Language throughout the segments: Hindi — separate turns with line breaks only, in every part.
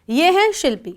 ये हैं शिल्पी।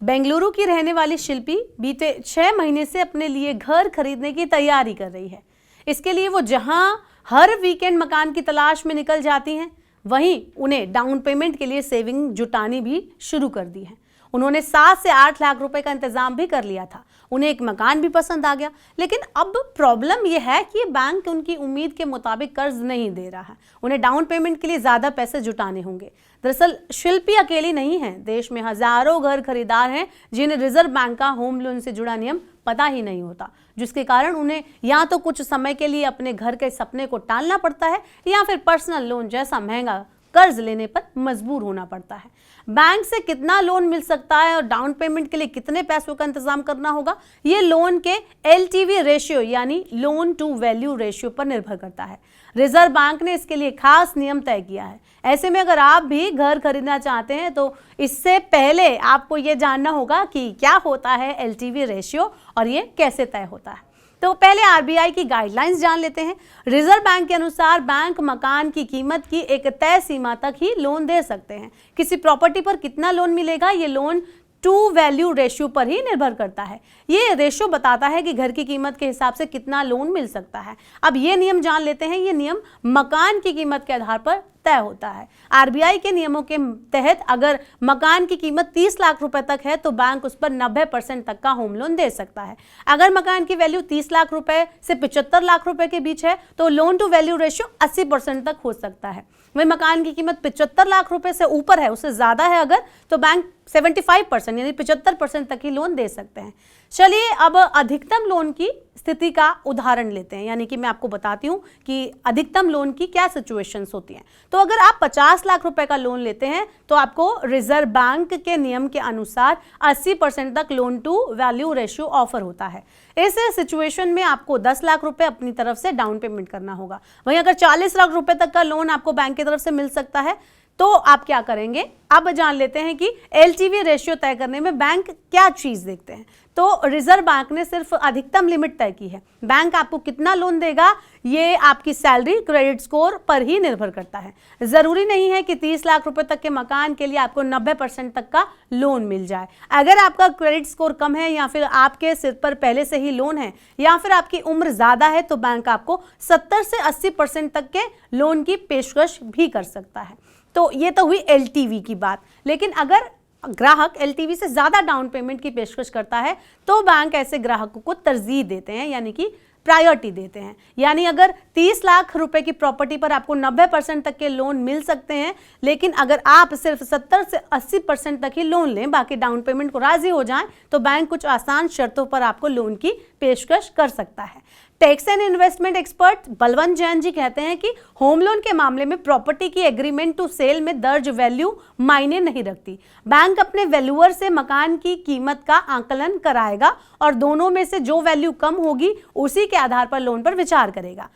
बेंगलुरु की रहने वाली शिल्पी बीते 6 महीने से अपने लिए घर खरीदने की तैयारी कर रही है। इसके लिए वो जहां हर वीकेंड मकान की तलाश में निकल जाती हैं, वहीं उन्हें डाउन पेमेंट के लिए सेविंग जुटानी भी शुरू कर दी है। उन्होंने 7 से 8 लाख रुपए का इंतजाम भी कर लिया था। उन्हें एक मकान भी पसंद आ गया, लेकिन अब प्रॉब्लम यह है कि बैंक उनकी उम्मीद के मुताबिक कर्ज नहीं दे रहा है। उन्हें डाउन पेमेंट के लिए ज़्यादा पैसे जुटाने होंगे। दरअसल शिल्पी अकेली नहीं है, देश में हजारों घर खरीदार हैं जिन्हें रिजर्व बैंक का होम लोन से जुड़ा नियम पता ही नहीं होता, जिसके कारण उन्हें या तो कुछ समय के लिए अपने घर के सपने को टालना पड़ता है या फिर पर्सनल लोन जैसा महंगा कर्ज लेने पर मजबूर होना पड़ता है। बैंक से कितना लोन मिल सकता है और डाउन पेमेंट के लिए कितने पैसों का इंतजाम करना होगा, ये लोन के LTV रेशियो यानी लोन टू वैल्यू रेशियो पर निर्भर करता है। रिजर्व बैंक ने इसके लिए खास नियम तय किया है। ऐसे में अगर आप भी घर खरीदना चाहते हैं तो इससे पहले आपको ये जानना होगा कि क्या होता है LTV रेशियो और ये कैसे तय होता है। तो पहले RBI की गाइडलाइंस जान लेते हैं। रिजर्व बैंक के अनुसार बैंक मकान की कीमत की एक तय सीमा तक ही लोन दे सकते हैं। किसी प्रॉपर्टी पर कितना लोन मिलेगा, ये लोन टू वैल्यू रेशियो पर ही निर्भर करता है। ये रेशियो बताता है कि घर की कीमत के हिसाब से कितना लोन मिल सकता है। अब ये नियम जान लेते हैं। ये नियम मकान की कीमत के आधार पर तय होता है। RBI के नियमों के तहत अगर मकान की कीमत 30 लाख रुपए तक है तो बैंक उस पर 90% तक का होम लोन दे सकता है। अगर मकान की वैल्यू 30 लाख रुपए से 75 लाख रुपए के बीच है तो लोन टू वैल्यू रेशियो 80% तक हो सकता है। वही मकान की कीमत 75 लाख रुपए से ऊपर है, उससे ज्यादा है अगर, तो बैंक 75% यानी 75% तक ही लोन दे सकते हैं। चलिए अब अधिकतम लोन की स्थिति का उदाहरण लेते हैं, यानी कि मैं आपको बताती हूँ कि अधिकतम लोन की क्या सिचुएशंस होती हैं। तो अगर आप 50 लाख रुपए का लोन लेते हैं तो आपको रिजर्व बैंक के नियम के अनुसार 80% तक loan to value ratio offer होता है। इस सिचुएशन में आपको 10 लाख रुपए अपनी तरफ से डाउन पेमेंट करना होगा। वहीं अगर 40 लाख रुपए तक का लोन आपको बैंक की तरफ से मिल सकता है तो आप क्या करेंगे, अब जान लेते हैं कि LTV रेशियो तय करने में बैंक क्या चीज देखते हैं। तो रिजर्व बैंक ने सिर्फ अधिकतम लिमिट तय की है। बैंक आपको कितना लोन देगा ये आपकी सैलरी, क्रेडिट स्कोर पर ही निर्भर करता है। जरूरी नहीं है कि 30 लाख रुपए तक के मकान के लिए आपको 90% तक का लोन मिल जाए। अगर आपका क्रेडिट स्कोर कम है या फिर आपके सिर पर पहले से ही लोन है या फिर आपकी उम्र ज्यादा है तो बैंक आपको 70 से 80% तक के लोन की पेशकश भी कर सकता है। तो ये तो हुई LTV की बात। लेकिन अगर ग्राहक LTV से ज्यादा डाउन पेमेंट की पेशकश करता है तो बैंक ऐसे ग्राहकों को तरजीह देते हैं, यानी कि प्रायोरिटी देते हैं। यानी अगर 30 लाख रुपए की प्रॉपर्टी पर आपको 90% तक के लोन मिल सकते हैं, लेकिन अगर आप सिर्फ 70 से 80% तक ही लोन लें, बाकी डाउन पेमेंट को राजी हो जाएं, तो बैंक कुछ आसान शर्तों पर आपको लोन की पेशकश कर सकता है। Tax and investment expert Balwant Jain ji कहते हैं कि होम लोन के मामले में प्रॉपर्टी की एग्रीमेंट टू सेल में दर्ज वैल्यू मायने नहीं रखती। बैंक अपने वैल्यूअर से मकान की कीमत का आकलन कराएगा और दोनों में से जो वैल्यू कम होगी उसी के आधार पर लोन पर विचार करेगा।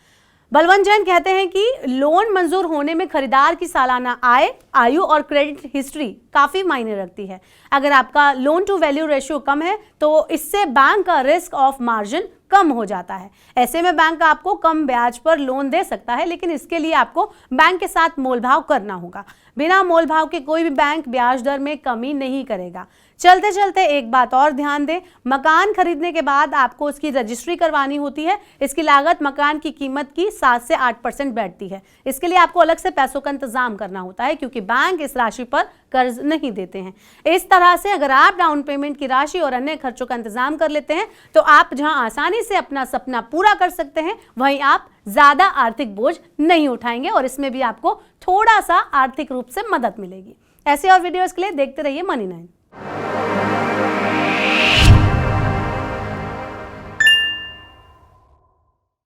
बलवंत जैन कहते हैं कि लोन मंजूर होने में खरीदार की सालाना आय, आयु और क्रेडिट हिस्ट्री काफी मायने रखती है। अगर आपका लोन टू वैल्यू रेशियो कम है तो इससे बैंक का रिस्क ऑफ मार्जिन कम हो जाता है। ऐसे में बैंक आपको कम ब्याज पर लोन दे सकता है, लेकिन इसके लिए आपको बैंक के साथ मोलभाव करना होगा। बिना मोलभाव के कोई भी बैंक ब्याज दर में कमी नहीं करेगा। चलते चलते एक बात और ध्यान दें, मकान खरीदने के बाद आपको उसकी रजिस्ट्री करवानी होती है। इसकी लागत मकान की कीमत की 7 से 8% बैठती है। इसके लिए आपको अलग से पैसों का इंतजाम करना होता है, क्योंकि बैंक इस राशि पर कर्ज नहीं देते हैं। इस तरह से अगर आप डाउन पेमेंट की राशि और अन्य खर्चों का इंतजाम कर लेते हैं तो आप जहां आसानी से अपना सपना पूरा कर सकते हैं, वहीं आप ज्यादा आर्थिक बोझ नहीं उठाएंगे और इसमें भी आपको थोड़ा सा आर्थिक रूप से मदद मिलेगी। ऐसे और वीडियोस के लिए देखते रहिए मनी9।